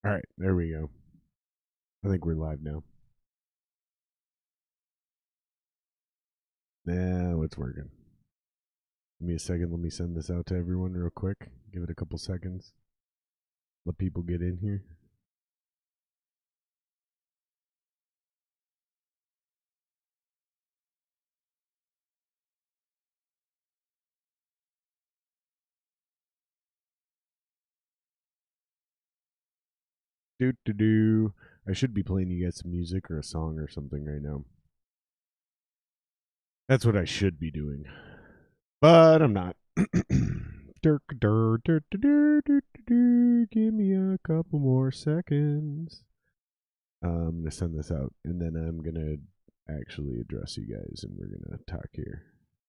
All right, there we go. I think we're live now. Now it's working. Give me a second. Let me send this out to everyone real quick. Give it a couple seconds. Let people get in here. Do. I should be playing you guys some music or a song or something right now. That's what I should be doing. But I'm not. Give me a couple more seconds. I'm going to send this out, and then I'm going to actually address you guys, and we're going to talk here.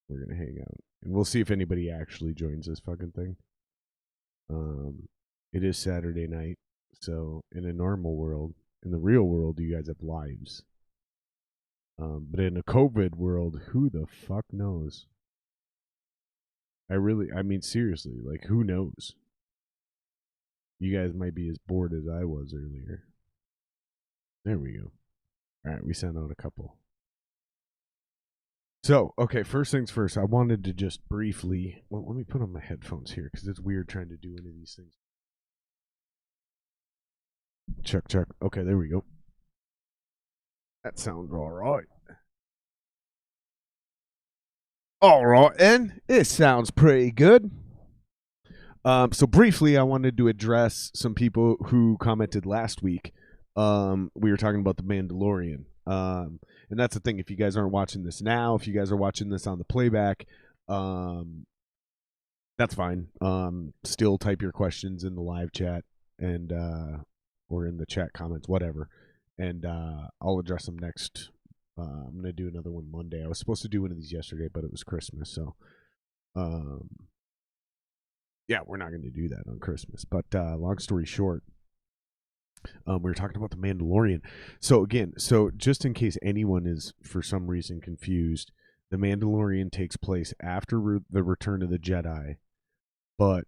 We're going to hang out. And we'll see if anybody actually joins this fucking thing. It is Saturday night, so in a normal world, in the real world, you guys have lives. But in a COVID world, who the fuck knows? I mean, seriously, like, who knows? You guys might be as bored as I was earlier. There we go. All right, we sent out a couple. So, okay, first things first, I wanted to just briefly, well, let me put on my headphones here because it's weird trying to do any of these things. Check. Okay, there we go. That sounds all right. All right, and it sounds pretty good. So briefly, I wanted to address some people who commented last week. We were talking about the Mandalorian. And that's the thing. If you guys aren't watching this now, if you guys are watching this on the playback, that's fine. Still type your questions in the live chat and or in the chat comments, whatever. And I'll address them next. I'm gonna do another one Monday. I was supposed to do one of these yesterday, but it was Christmas, so yeah, we're not gonna do that on Christmas. But long story short, we were talking about the Mandalorian. So again, just in case anyone is for some reason confused, the Mandalorian takes place after the Return of the Jedi, but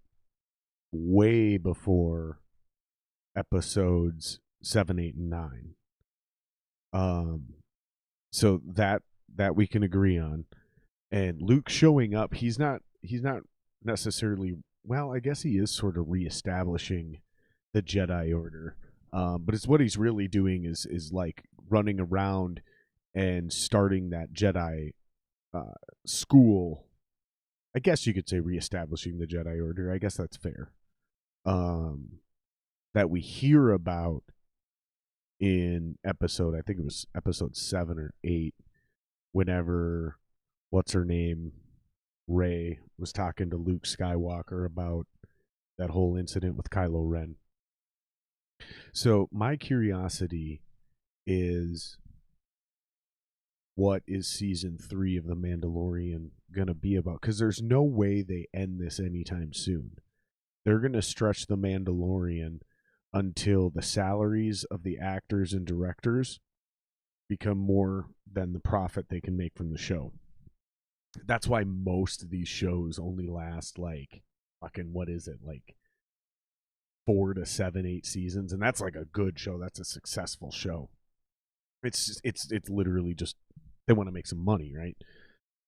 way before episodes 7, 8, and 9. So that we can agree on. And Luke showing up, he's not necessarily, well, I guess he is sort of reestablishing the Jedi Order. But it's what he's really doing is like running around and starting that Jedi school. I guess you could say reestablishing the Jedi Order. I guess that's fair. That we hear about in episode, I think it was episode 7 or 8, whenever what's her name, Rey, was talking to Luke Skywalker about that whole incident with Kylo Ren. So my curiosity is, what is season 3 of The Mandalorian gonna be about? Because there's no way they end this anytime soon. They're gonna stretch The Mandalorian until the salaries of the actors and directors become more than the profit they can make from the show. That's why most of these shows only last like fucking, what is it, like 4 to 7, 8 seasons, and that's like a good show. That's a successful show. It's literally just they want to make some money, right?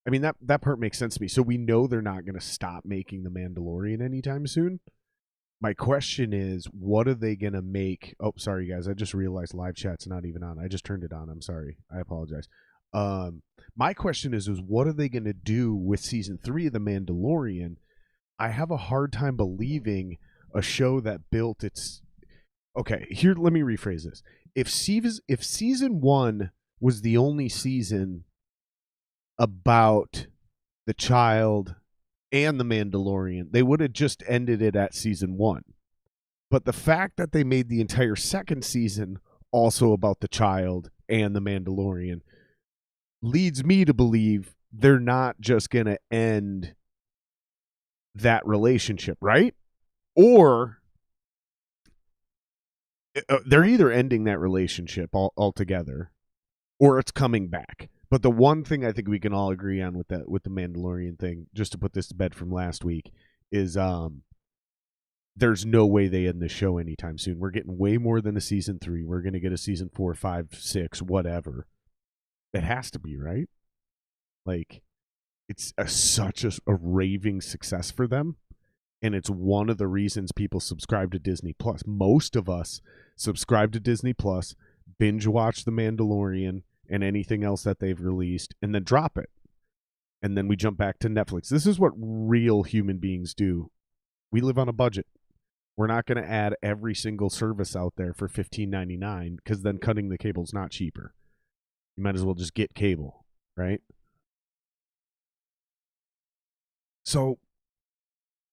I mean, that part makes sense to me. So we know they're not going to stop making The Mandalorian anytime soon. My question is, what are they going to make? Oh, sorry, guys. I just realized live chat's not even on. I just turned it on. I'm sorry. I apologize. My question is what are they going to do with season 3 of The Mandalorian? I have a hard time believing a show that built its... Okay, here, let me rephrase this. If season 1 was the only season about the child and the Mandalorian, they would have just ended it at season 1. But the fact that they made the entire second season also about the child and the Mandalorian leads me to believe they're not just going to end that relationship, right? Or they're either ending that relationship altogether, or it's coming back. But the one thing I think we can all agree on with the Mandalorian thing, just to put this to bed from last week, is there's no way they end the show anytime soon. We're getting way more than a season 3. We're going to get a season 4, 5, 6, whatever. It has to be, right? Like, it's such a raving success for them. And it's one of the reasons people subscribe to Disney Plus. Most of us subscribe to Disney Plus, binge watch The Mandalorian and anything else that they've released, and then drop it. And then we jump back to Netflix. This is what real human beings do. We live on a budget. We're not going to add every single service out there for $15.99 because then cutting the cable is not cheaper. You might as well just get cable, right? So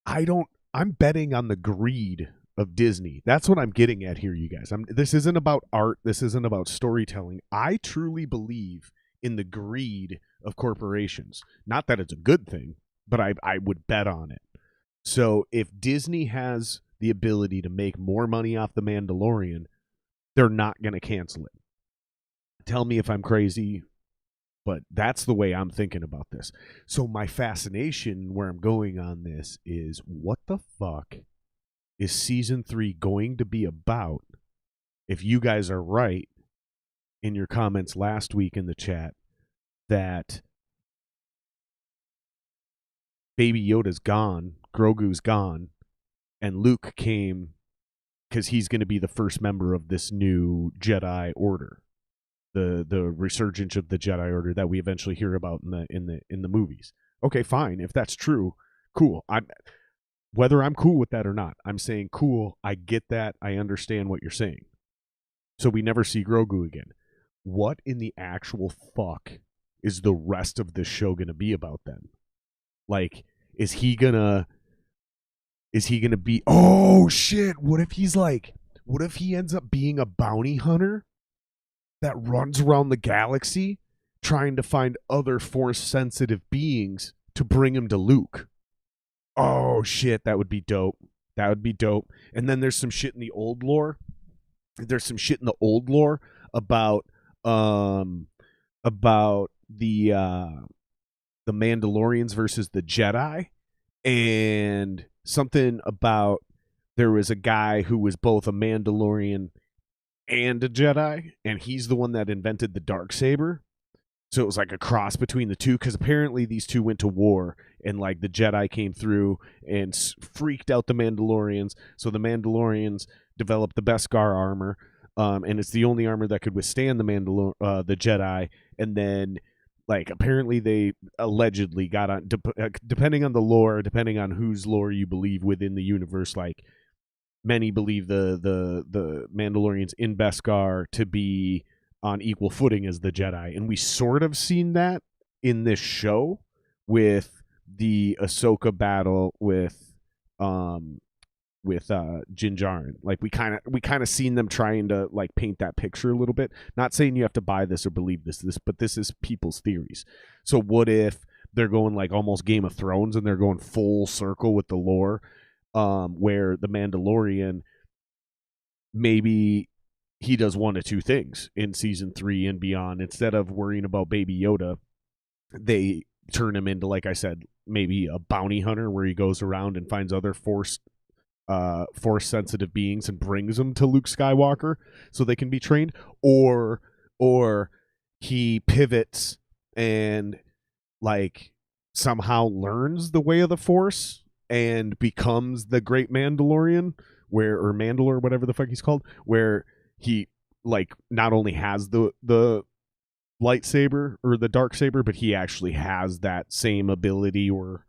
I'm betting on the greed of Disney. That's what I'm getting at here, you guys. This isn't about art. This isn't about storytelling. I truly believe in the greed of corporations. Not that it's a good thing, but I would bet on it. So if Disney has the ability to make more money off The Mandalorian, they're not going to cancel it. Tell me if I'm crazy, but that's the way I'm thinking about this. So my fascination, where I'm going on this, is what the fuck is season 3 going to be about? If you guys are right in your comments last week in the chat that Baby Yoda's gone, Grogu's gone, and Luke came because he's going to be the first member of this new Jedi Order, the resurgence of the Jedi Order that we eventually hear about in the movies. Okay, fine. If that's true, cool. Whether I'm cool with that or not, I'm saying cool. I get that. I understand what you're saying. So we never see Grogu again. What in the actual fuck is the rest of this show going to be about then? Like, is he gonna be, oh shit, what if he ends up being a bounty hunter that runs around the galaxy trying to find other force sensitive beings to bring him to Luke? Oh shit, that would be dope. That would be dope. And then there's some shit in the old lore. About the Mandalorians versus the Jedi, and something about there was a guy who was both a Mandalorian and a Jedi, and he's the one that invented the Darksaber. So it was like a cross between the two, because apparently these two went to war, and like the Jedi came through and freaked out the Mandalorians. So the Mandalorians developed the Beskar armor, and it's the only armor that could withstand the Jedi. And then, like, apparently they allegedly got on, depending on the lore, depending on whose lore you believe within the universe, like many believe the Mandalorians in Beskar to be on equal footing as the Jedi, and we sort of seen that in this show with the Ahsoka battle with Din Djarin. Like we kind of seen them trying to like paint that picture a little bit. Not saying you have to buy this or believe this, but this is people's theories. So what if they're going like almost Game of Thrones and they're going full circle with the lore, where the Mandalorian, maybe he does one of two things in season 3 and beyond. Instead of worrying about Baby Yoda, they turn him into, like I said, maybe a bounty hunter where he goes around and finds other force sensitive beings and brings them to Luke Skywalker so they can be trained, or he pivots and like somehow learns the way of the Force and becomes the great Mandalorian, or Mandalore, whatever the fuck he's called, where he like not only has the lightsaber or the dark saber, but he actually has that same ability or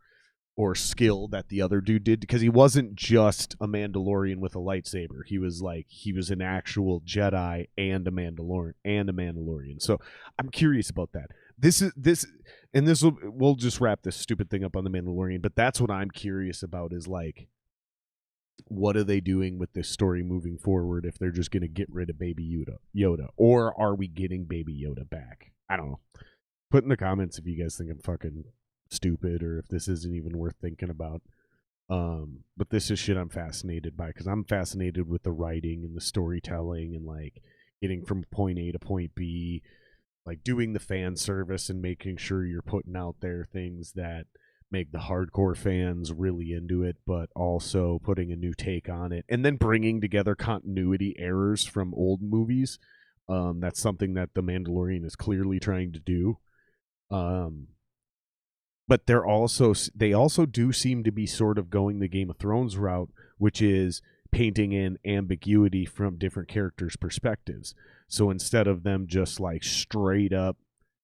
skill that the other dude did, because he wasn't just a Mandalorian with a lightsaber. He was an actual Jedi and a Mandalorian. So I'm curious about that. We'll just wrap this stupid thing up on the Mandalorian, but that's what I'm curious about, is like, what are they doing with this story moving forward if they're just going to get rid of Baby Yoda? Or are we getting Baby Yoda back? I don't know. Put in the comments if you guys think I'm fucking stupid or if this isn't even worth thinking about. But this is shit I'm fascinated by, because I'm fascinated with the writing and the storytelling and like getting from point A to point B, like doing the fan service and making sure you're putting out there things that make the hardcore fans really into it, but also putting a new take on it, and then bringing together continuity errors from old movies. That's something that The Mandalorian is clearly trying to do. But they also do seem to be sort of going the Game of Thrones route, which is painting in ambiguity from different characters' perspectives. So instead of them just like straight up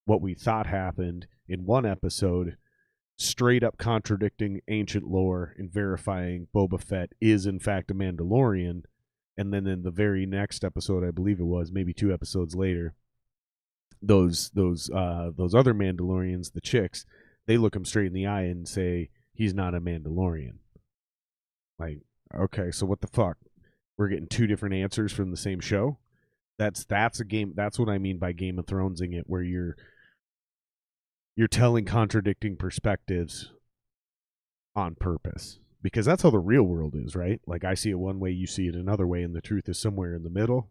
what we thought happened in one episode, straight up contradicting ancient lore and verifying Boba Fett is in fact a Mandalorian, and then in the very next episode, I believe it was maybe 2 episodes later, those other Mandalorians, the chicks, they look him straight in the eye and say he's not a Mandalorian. Like, okay, so what the fuck? We're getting 2 different answers from the same show. That's a game. That's what I mean by Game of Thronesing it, where you're telling contradicting perspectives on purpose, because that's how the real world is, right? Like, I see it one way, you see it another way, and the truth is somewhere in the middle.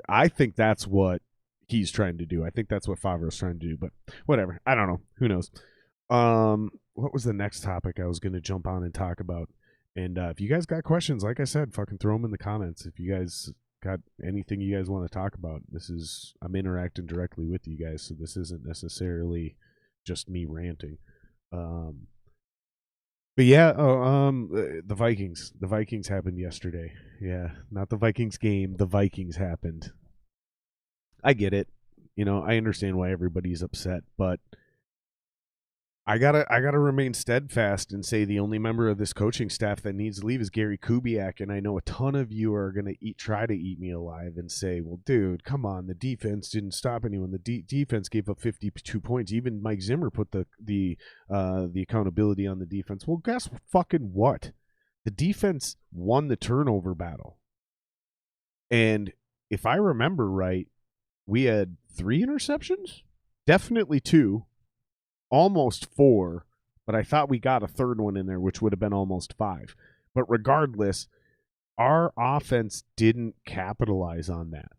I think that's what he's trying to do. I think that's what Favreau's trying to do, but whatever. I don't know. Who knows? What was the next topic I was going to jump on and talk about? And if you guys got questions, like I said, fucking throw them in the comments. If you guys got anything you guys want to talk about, I'm interacting directly with you guys, so this isn't necessarily just me ranting. But yeah, the Vikings. The Vikings happened yesterday. Yeah, not the Vikings game. The Vikings happened. I get it. I understand why everybody's upset, but I gotta remain steadfast and say the only member of this coaching staff that needs to leave is Gary Kubiak, and I know a ton of you are gonna try to eat me alive and say, "Well, dude, come on, the defense didn't stop anyone. The defense gave up 52 points. Even Mike Zimmer put the accountability on the defense." Well, guess fucking what? The defense won the turnover battle, and if I remember right, we had 3 interceptions, definitely 2. Almost 4, but I thought we got a third one in there, which would have been almost 5. But regardless, our offense didn't capitalize on that.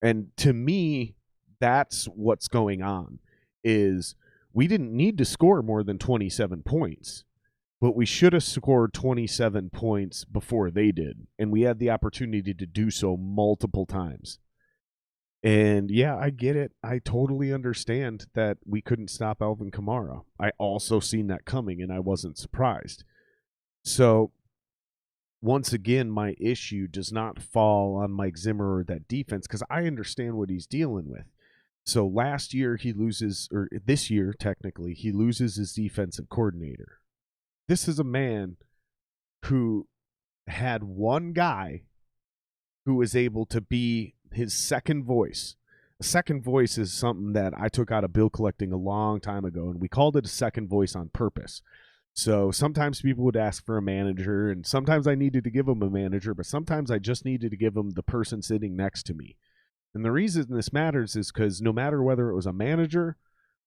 And to me, that's what's going on, is we didn't need to score more than 27 points, but we should have scored 27 points before they did. And we had the opportunity to do so multiple times. And yeah, I get it. I totally understand that we couldn't stop Alvin Kamara. I also seen that coming, and I wasn't surprised. So, once again, my issue does not fall on Mike Zimmer or that defense, because I understand what he's dealing with. So last year he loses, or this year technically, he loses his defensive coordinator. This is a man who had one guy who was able to be his second voice. A second voice is something that I took out of bill collecting a long time ago, and we called it a second voice on purpose. So sometimes people would ask for a manager, and sometimes I needed to give them a manager, but sometimes I just needed to give them the person sitting next to me. And the reason this matters is because no matter whether it was a manager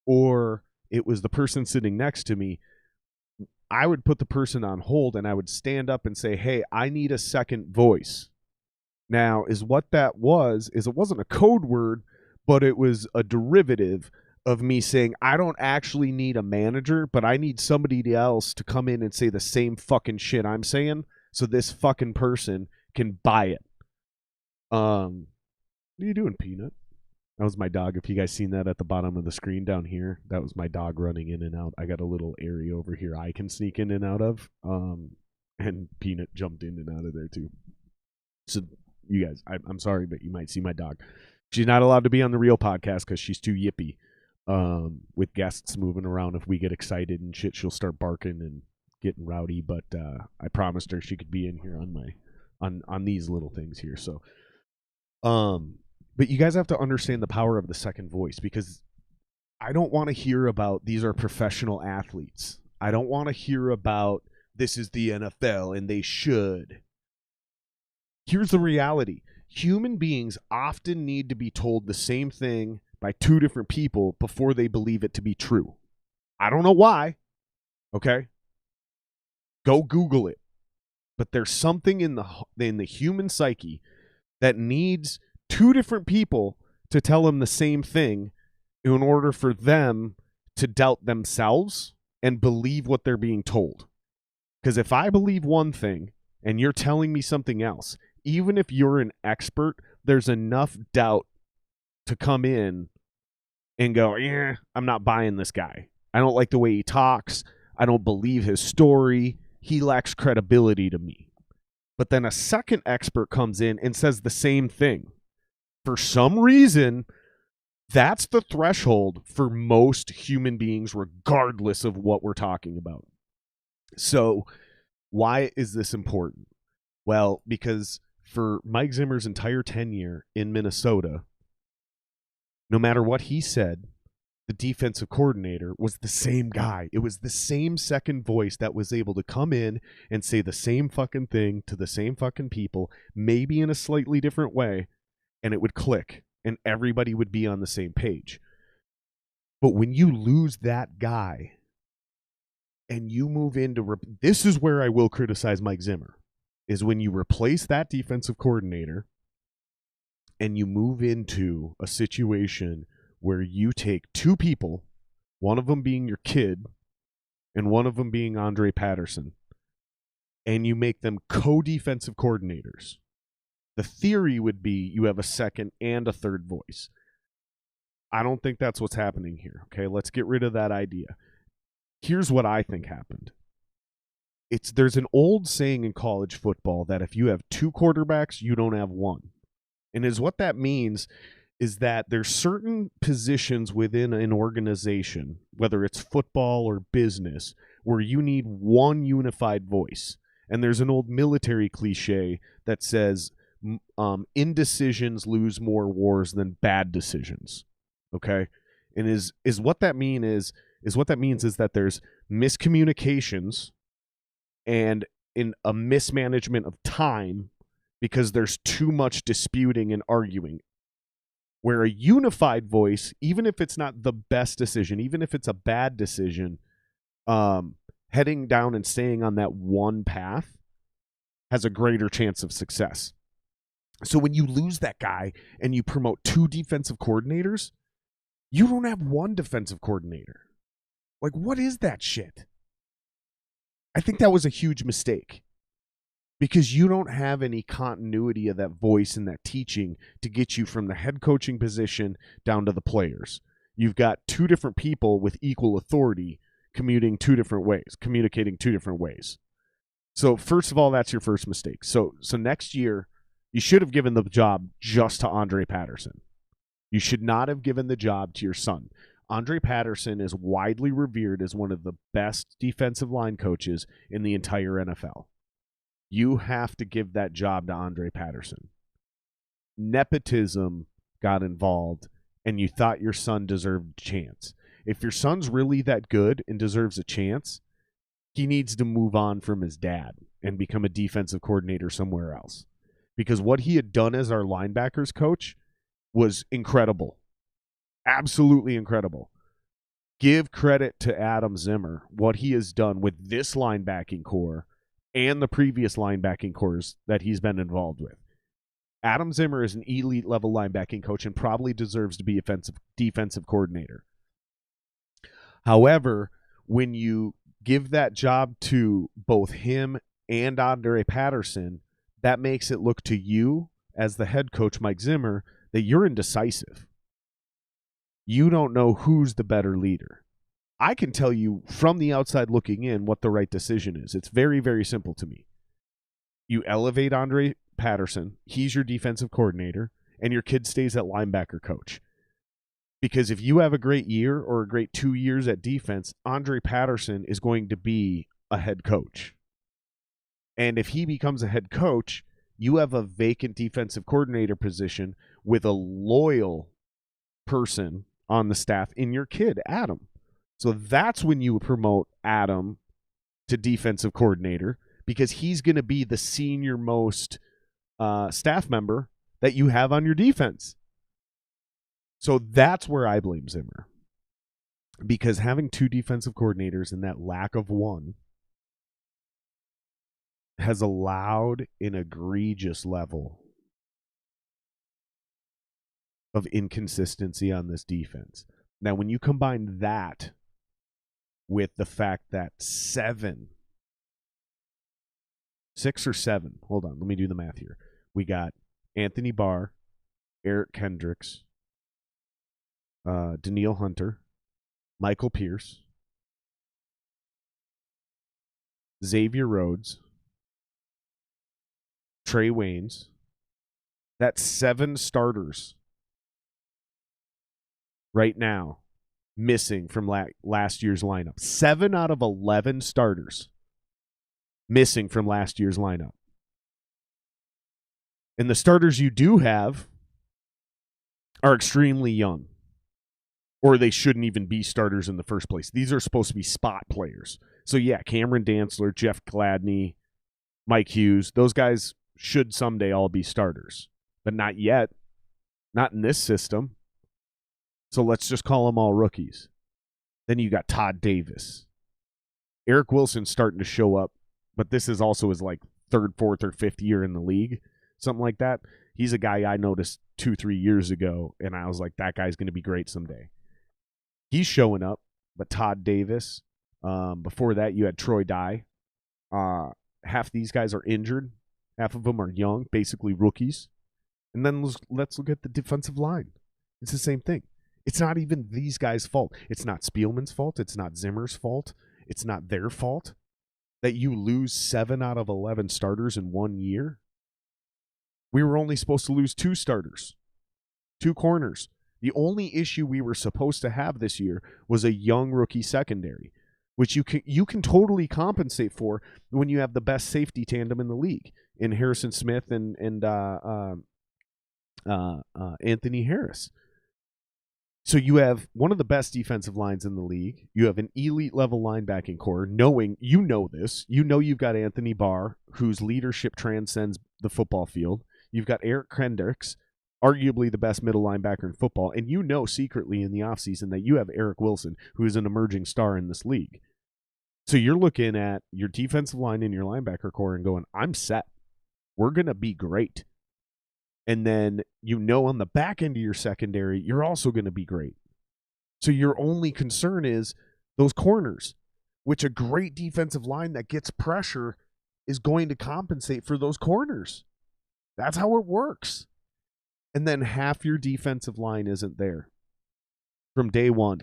or it was the person sitting next to me, I would put the person on hold and I would stand up and say, "Hey, I need a second voice." Now, what that was, is it wasn't a code word, but it was a derivative of me saying, I don't actually need a manager, but I need somebody else to come in and say the same fucking shit I'm saying, so this fucking person can buy it. What are you doing, Peanut? That was my dog. If you guys seen that at the bottom of the screen down here, that was my dog running in and out. I got a little area over here I can sneak in and out of. And Peanut jumped in and out of there too. So you guys, I'm sorry, but you might see my dog. She's not allowed to be on the real podcast because she's too yippy. With guests moving around, if we get excited and shit, she'll start barking and getting rowdy. But I promised her she could be in here on these little things here. So, but you guys have to understand the power of the second voice, because I don't want to hear about these are professional athletes. I don't want to hear about this is the NFL and they should. Here's the reality. Human beings often need to be told the same thing by 2 different people before they believe it to be true. I don't know why. Okay? Go Google it. But there's something in the human psyche that needs 2 different people to tell them the same thing in order for them to doubt themselves and believe what they're being told. Because if I believe one thing and you're telling me something else, even if you're an expert, there's enough doubt to come in and go, yeah, I'm not buying this guy. I don't like the way he talks. I don't believe his story. He lacks credibility to me. But then a second expert comes in and says the same thing. For some reason, that's the threshold for most human beings, regardless of what we're talking about. So why is this important? Well, because for Mike Zimmer's entire tenure in Minnesota, no matter what he said, the defensive coordinator was the same guy. It was the same second voice that was able to come in and say the same fucking thing to the same fucking people, maybe in a slightly different way, and it would click, and everybody would be on the same page. But when you lose that guy and you move into this is where I will criticize Mike Zimmer, is when you replace that defensive coordinator and you move into a situation where you take two people, one of them being your kid and one of them being Andre Patterson, and you make them co-defensive coordinators. The theory would be you have a second and a third voice. I don't think that's what's happening here. Okay, let's get rid of that idea. Here's what I think happened. There's an old saying in college football that if you have two quarterbacks, you don't have one. And what that means is that there's certain positions within an organization, whether it's football or business, where you need one unified voice. And there's an old military cliche that says indecisions lose more wars than bad decisions. Okay? And is what that means is that there's miscommunications and in a mismanagement of time because there's too much disputing and arguing. Where a unified voice, even if it's not the best decision, even if it's a bad decision, heading down and staying on that one path has a greater chance of success. So when you lose that guy and you promote two defensive coordinators, you don't have one defensive coordinator. Like, what is that shit? I think that was a huge mistake. Because you don't have any continuity of that voice and that teaching to get you from the head coaching position down to the players. You've got two different people with equal authority communicating two different ways. So first of all, that's your first mistake. So next year, you should have given the job just to Andre Patterson. You should not have given the job to your son. Andre Patterson is widely revered as one of the best defensive line coaches in the entire NFL. You have to give that job to Andre Patterson. Nepotism got involved, and you thought your son deserved a chance. If your son's really that good and deserves a chance, he needs to move on from his dad and become a defensive coordinator somewhere else. Because what he had done as our linebackers coach was incredible. Absolutely incredible. Give credit to Adam Zimmer, what he has done with this linebacking core and the previous linebacking cores that he's been involved with. Adam Zimmer is an elite level linebacking coach and probably deserves to be defensive coordinator. However, when you give that job to both him and Andre Patterson, that makes it look to you as the head coach, Mike Zimmer, that you're indecisive. You don't know who's the better leader. I can tell you from the outside looking in what the right decision is. It's very, very simple to me. You elevate Andre Patterson. He's your defensive coordinator, and your kid stays at linebacker coach. Because if you have a great year or a great 2 years at defense, Andre Patterson is going to be a head coach. And if he becomes a head coach, you have a vacant defensive coordinator position with a loyal person on the staff in your kid, Adam. So that's when you promote Adam to defensive coordinator, because he's going to be the senior most staff member that you have on your defense. So that's where I blame Zimmer, because having two defensive coordinators and that lack of one has allowed an egregious level of inconsistency on this defense. Now, when you combine that with the fact that 6 or 7, hold on, let me do the math here. We got Anthony Barr, Eric Kendricks, Daniil Hunter, Michael Pierce, Xavier Rhodes, Trey Waynes. That's 7 starters right now missing from last year's lineup. 7 out of 11 starters missing from last year's lineup. And the starters you do have are extremely young, or they shouldn't even be starters in the first place. These are supposed to be spot players. So, yeah, Cameron Dantzler, Jeff Gladney, Mike Hughes, those guys should someday all be starters, but not yet. Not in this system. So let's just call them all rookies. Then you got Todd Davis. Eric Wilson's starting to show up, but this is also his like 3rd, 4th, or 5th year in the league, something like that. He's a guy I noticed 2-3 years ago, and I was like, that guy's going to be great someday. He's showing up, but Todd Davis. Before that, you had Troy Dye. Half these guys are injured. Half of them are young, basically rookies. And then let's look at the defensive line. It's the same thing. It's not even these guys' fault. It's not Spielman's fault. It's not Zimmer's fault. It's not their fault that you lose 7 out of 11 starters in 1 year. We were only supposed to lose 2 starters, 2 corners. The only issue we were supposed to have this year was a young rookie secondary, which you can totally compensate for when you have the best safety tandem in the league in Harrison Smith and Anthony Harris. So you have one of the best defensive lines in the league. You have an elite level linebacking core, knowing you know this. You know you've got Anthony Barr, whose leadership transcends the football field. You've got Eric Kendricks, arguably the best middle linebacker in football. And you know secretly in the offseason that you have Eric Wilson, who is an emerging star in this league. So you're looking at your defensive line and your linebacker core and going, I'm set. We're going to be great. And then you know on the back end of your secondary, you're also going to be great. So your only concern is those corners, which a great defensive line that gets pressure is going to compensate for those corners. That's how it works. And then half your defensive line isn't there from day one.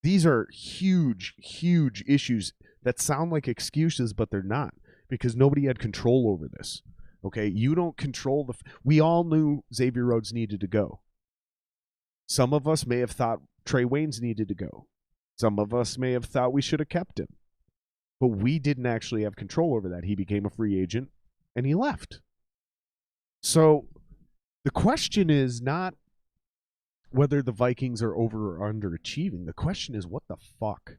These are huge, huge issues that sound like excuses, but they're not, because nobody had control over this. Okay, you don't control we all knew Xavier Rhodes needed to go. Some of us may have thought Trey Waynes needed to go. Some of us may have thought we should have kept him. But we didn't actually have control over that. He became a free agent, and he left. So the question is not whether the Vikings are over or underachieving. The question is, what the fuck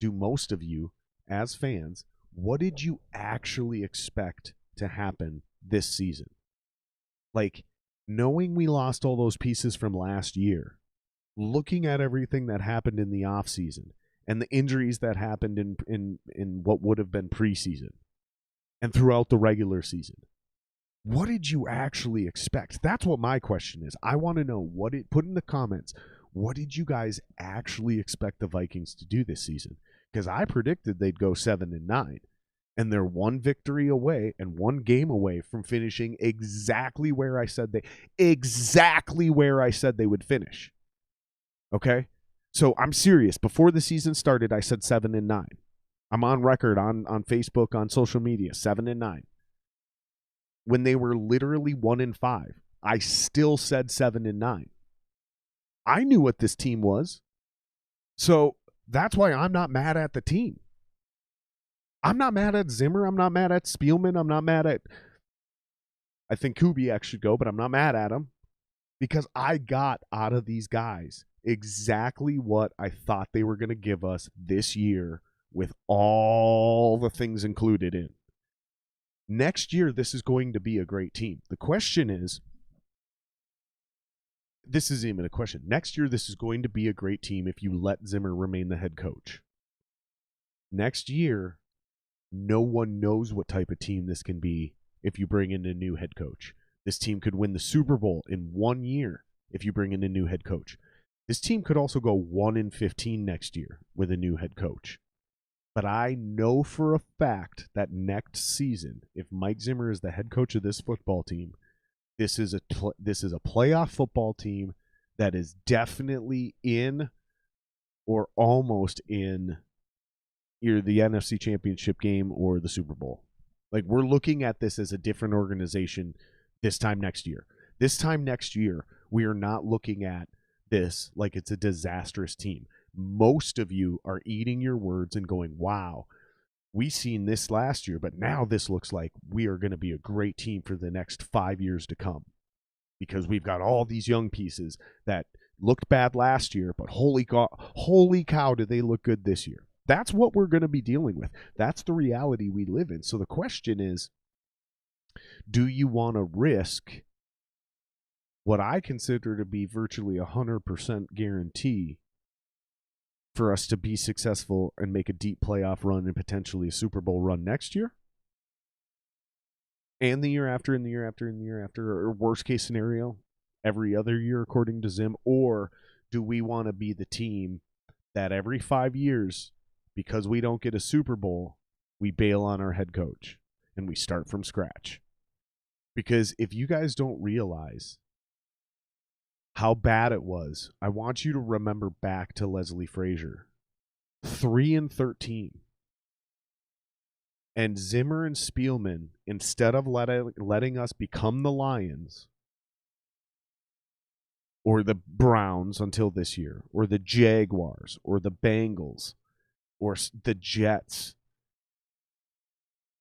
do most of you, as fans, what did you actually expect to happen this season? Like, knowing we lost all those pieces from last year, looking at everything that happened in the offseason and the injuries that happened in what would have been preseason and throughout the regular season, what did you actually expect? That's what my question is. I want to know put in the comments, what did you guys actually expect the Vikings to do this season? Because I predicted they'd go 7-9. And they're 1 victory away and 1 game away from finishing exactly where I said they would finish. Okay? So I'm serious. Before the season started, I said 7-9. I'm on record on Facebook, on social media, 7-9. When they were literally 1-5, I still said 7-9. I knew what this team was. So that's why I'm not mad at the team. I'm not mad at Zimmer. I'm not mad at Spielman. I'm not mad at... I think Kubiak should go, but I'm not mad at him. Because I got out of these guys exactly what I thought they were going to give us this year with all the things included in. Next year, this is going to be a great team. The question is... This isn't even a question. Next year, this is going to be a great team if you let Zimmer remain the head coach. Next year... No one knows what type of team this can be if you bring in a new head coach. This team could win the Super Bowl in 1 year if you bring in a new head coach. This team could also go 1-15 next year with a new head coach. But I know for a fact that next season, if Mike Zimmer is the head coach of this football team, this is a playoff football team that is definitely in or almost in either the NFC Championship game or the Super Bowl. Like, we're looking at this as a different organization this time next year. This time next year, we are not looking at this like it's a disastrous team. Most of you are eating your words and going, wow, we seen this last year, but now this looks like we are going to be a great team for the next 5 years to come, because we've got all these young pieces that looked bad last year, but holy cow, did they look good this year. That's what we're going to be dealing with. That's the reality we live in. So the question is, do you want to risk what I consider to be virtually 100% guarantee for us to be successful and make a deep playoff run and potentially a Super Bowl run next year? And the year after, and the year after, and the year after, or worst case scenario, every other year according to Zim? Or do we want to be the team that every 5 years, because we don't get a Super Bowl, we bail on our head coach and we start from scratch? Because if you guys don't realize how bad it was, I want you to remember back to Leslie Frazier. 3-13. And Zimmer and Spielman, instead of letting us become the Lions or the Browns until this year, or the Jaguars or the Bengals or the Jets,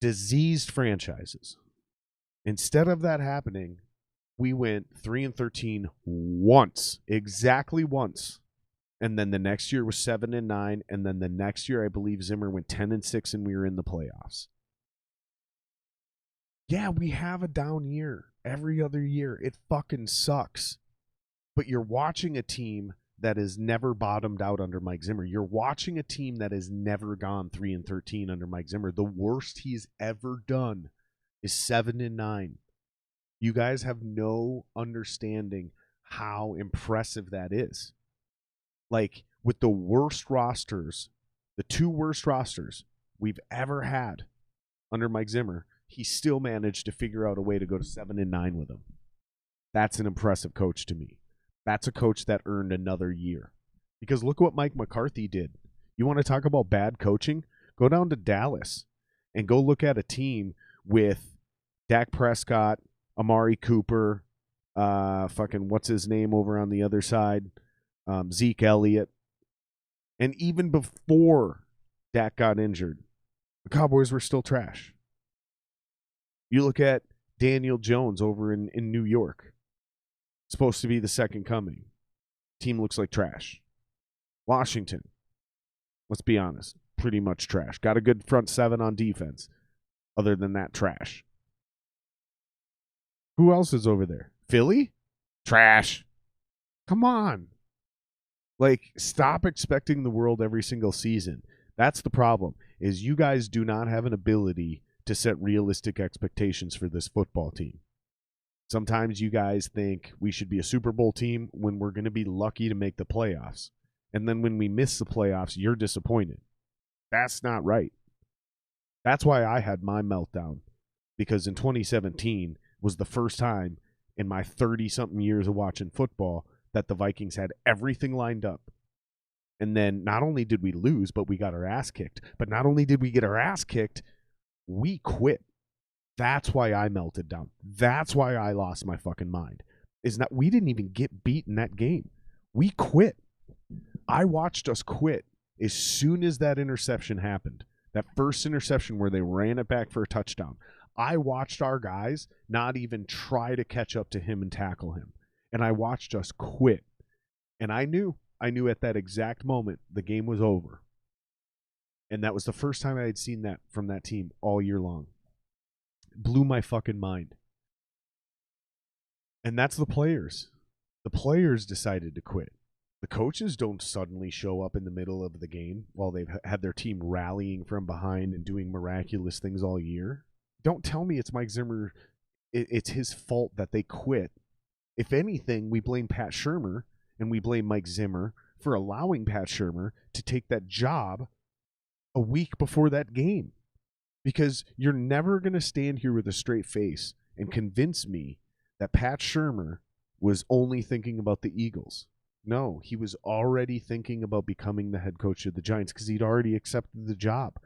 diseased franchises, instead of that happening, we went 3-13 once, exactly once. And then the next year was 7-9. And then the next year, I believe Zimmer went 10-6 and we were in the playoffs. Yeah, we have a down year every other year. It fucking sucks. But you're watching a team that has never bottomed out under Mike Zimmer. You're watching a team that has never gone 3-13 under Mike Zimmer. The worst he's ever done is 7-9. You guys have no understanding how impressive that is. Like, with the worst rosters, the two worst rosters we've ever had under Mike Zimmer, he still managed to figure out a way to go to 7-9 with them. That's an impressive coach to me. That's a coach that earned another year. Because look what Mike McCarthy did. You want to talk about bad coaching? Go down to Dallas and go look at a team with Dak Prescott, Amari Cooper, fucking what's his name over on the other side, Zeke Elliott. And even before Dak got injured, the Cowboys were still trash. You look at Daniel Jones over in New York. Supposed to be the second coming. Team looks like trash. Washington, let's be honest, pretty much trash. Got a good front seven on defense. Other than that, trash. Who else is over there? Philly? Trash. Come on. Like, stop expecting the world every single season. That's the problem, is you guys do not have an ability to set realistic expectations for this football team. Sometimes you guys think we should be a Super Bowl team when we're going to be lucky to make the playoffs. And then when we miss the playoffs, you're disappointed. That's not right. That's why I had my meltdown. Because in 2017 was the first time in my 30-something years of watching football that the Vikings had everything lined up. And then not only did we lose, but we got our ass kicked. But not only did we get our ass kicked, we quit. That's why I melted down. That's why I lost my fucking mind. Is that we didn't even get beat in that game. We quit. I watched us quit as soon as that interception happened. That first interception where they ran it back for a touchdown. I watched our guys not even try to catch up to him and tackle him. And I watched us quit. And I knew at that exact moment the game was over. And that was the first time I had seen that from that team all year long. It blew my fucking mind. And that's the players. The players decided to quit. The coaches don't suddenly show up in the middle of the game while they've had their team rallying from behind and doing miraculous things all year. Don't tell me it's Mike Zimmer. It's his fault that they quit. If anything, we blame Pat Shurmur and we blame Mike Zimmer for allowing Pat Shurmur to take that job a week before that game. Because you're never going to stand here with a straight face and convince me that Pat Shurmur was only thinking about the Eagles. No, he was already thinking about becoming the head coach of the Giants because he'd already accepted the job.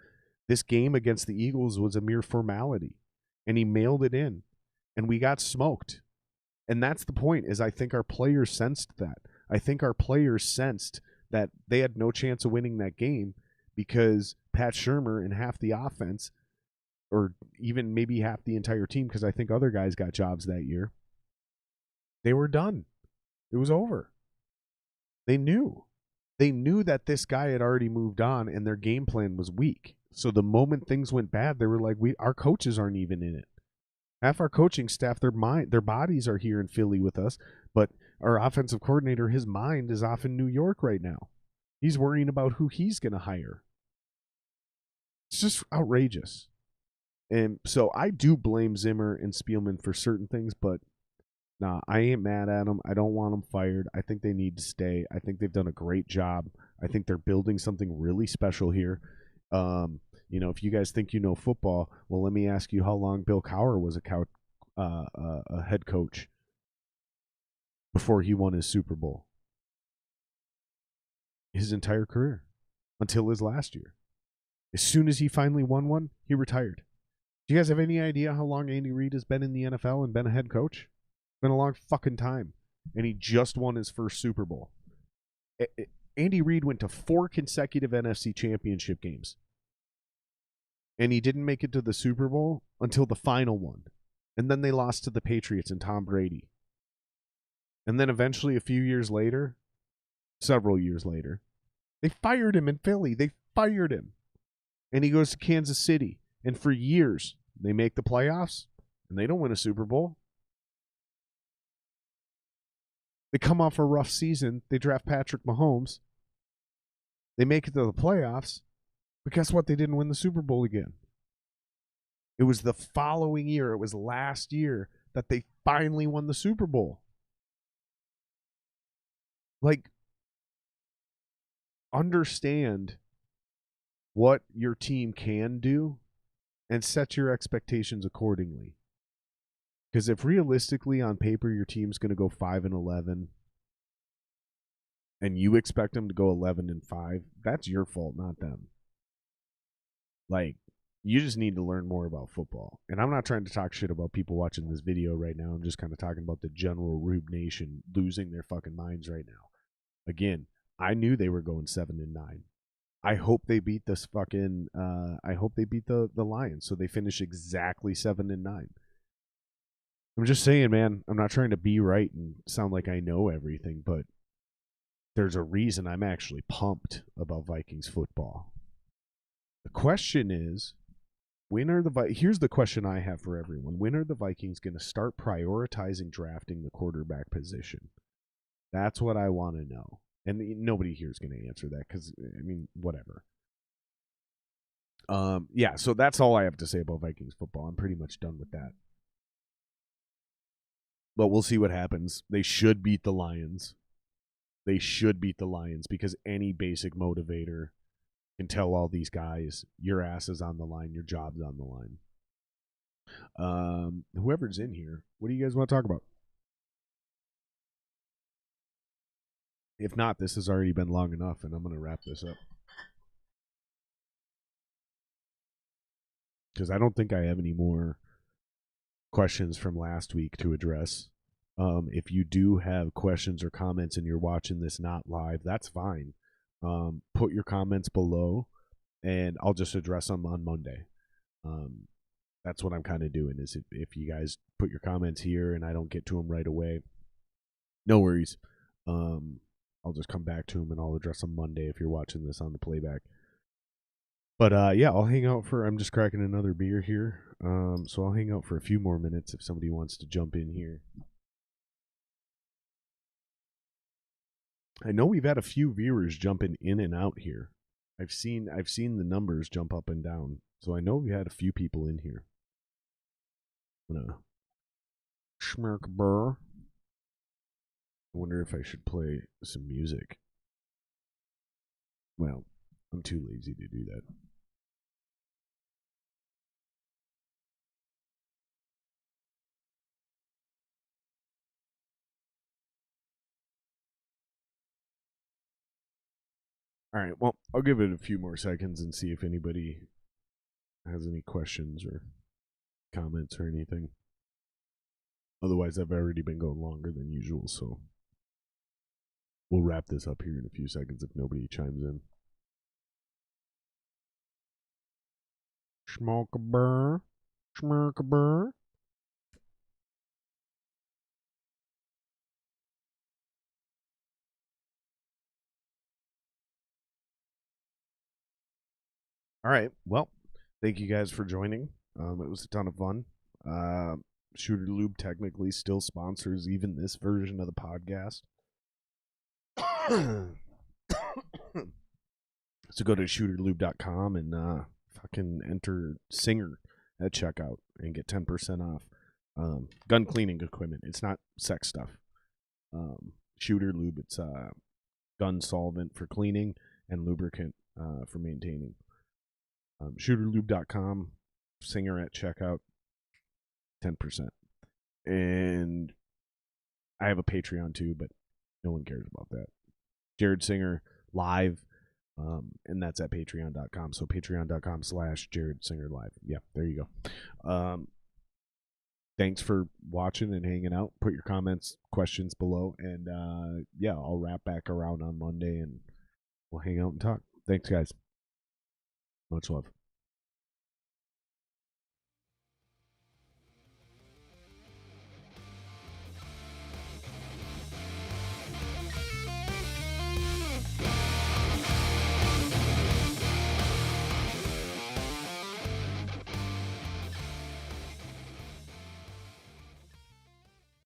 This game against the Eagles was a mere formality, and he mailed it in, and we got smoked. And that's the point, is I think our players sensed that. I think our players sensed that they had no chance of winning that game because Pat Shurmur and half the offense, or even maybe half the entire team, because I think other guys got jobs that year, they were done. It was over. They knew. They knew that this guy had already moved on and their game plan was weak. So the moment things went bad, they were like, our coaches aren't even in it. Half our coaching staff, their bodies are here in Philly with us, but our offensive coordinator, his mind is off in New York right now. He's worrying about who he's going to hire. It's just outrageous. And so I do blame Zimmer and Spielman for certain things, but nah, I ain't mad at them. I don't want them fired. I think they need to stay. I think they've done a great job. I think they're building something really special here. If you guys think you know football, well, let me ask you how long Bill Cowher was a head coach before he won his Super Bowl. His entire career, until his last year. As soon as he finally won one, he retired. Do you guys have any idea how long Andy Reid has been in the NFL and been a head coach? It's been a long fucking time. And he just won his first Super Bowl. Andy Reid went to 4 consecutive NFC championship games. And he didn't make it to the Super Bowl until the final one. And then they lost to the Patriots and Tom Brady. And then eventually, a few years later, several years later, they fired him in Philly. They fired him. And he goes to Kansas City. And for years, they make the playoffs, and they don't win a Super Bowl. They come off a rough season. They draft Patrick Mahomes. They make it to the playoffs. But guess what? They didn't win the Super Bowl again. It was the following year. It was last year that they finally won the Super Bowl. Like, understand what your team can do and set your expectations accordingly. Because if realistically on paper your team's going to go 5-11 and you expect them to go 11-5, that's your fault, not them. Like, you just need to learn more about football. And I'm not trying to talk shit about people watching this video right now. I'm just kind of talking about the general Rube Nation losing their fucking minds right now. Again, I knew they were going 7-9. I hope they beat this fucking. I hope they beat the Lions so they finish exactly 7-9. I'm just saying, man. I'm not trying to be right and sound like I know everything, but there's a reason I'm actually pumped about Vikings football. The question is, here's the question I have for everyone. When are the Vikings going to start prioritizing drafting the quarterback position? That's what I want to know. And nobody here is going to answer that because, I mean, whatever. Yeah, so that's all I have to say about Vikings football. I'm pretty much done with that. But we'll see what happens. They should beat the Lions. They should beat the Lions because any basic motivator can tell all these guys, your ass is on the line, your job's on the line. Whoever's in here, what do you guys want to talk about? If not, this has already been long enough, and I'm going to wrap this up. Because I don't think I have any more questions from last week to address. If you do have questions or comments and you're watching this not live, that's fine. Put your comments below, and I'll just address them on Monday. That's what I'm kind of doing, is if you guys put your comments here and I don't get to them right away, no worries. I'll just come back to them and I'll address them Monday if you're watching this on the playback. But yeah, I'll hang out I'm just cracking another beer here. So I'll hang out for a few more minutes if somebody wants to jump in here. I know we've had a few viewers jumping in and out here. I've seen the numbers jump up and down. So I know we had a few people in here. I'm gonna schmirk burr. I wonder if I should play some music. Well, I'm too lazy to do that. All right, well, I'll give it a few more seconds and see if anybody has any questions or comments or anything. Otherwise, I've already been going longer than usual, so we'll wrap this up here in a few seconds if nobody chimes in. Schmalkaburr. Schmalkaburr. All right. Well, thank you guys for joining. It was a ton of fun. Shooter Lube technically still sponsors even this version of the podcast. So go to shooterlube.com and fucking enter Singer at checkout and get 10% off. Gun cleaning equipment. It's not sex stuff. Shooter Lube, it's gun solvent for cleaning and lubricant for maintaining. Shooterlube.com, Singer at checkout, 10%. And I have a Patreon too, but no one cares about that. Jared Singer live, and that's at patreon.com. So patreon.com/Jared Singer live. Yeah, there you go. Thanks for watching and hanging out. Put your comments, questions below, and yeah, I'll wrap back around on Monday and we'll hang out and talk. Thanks, guys. Much love.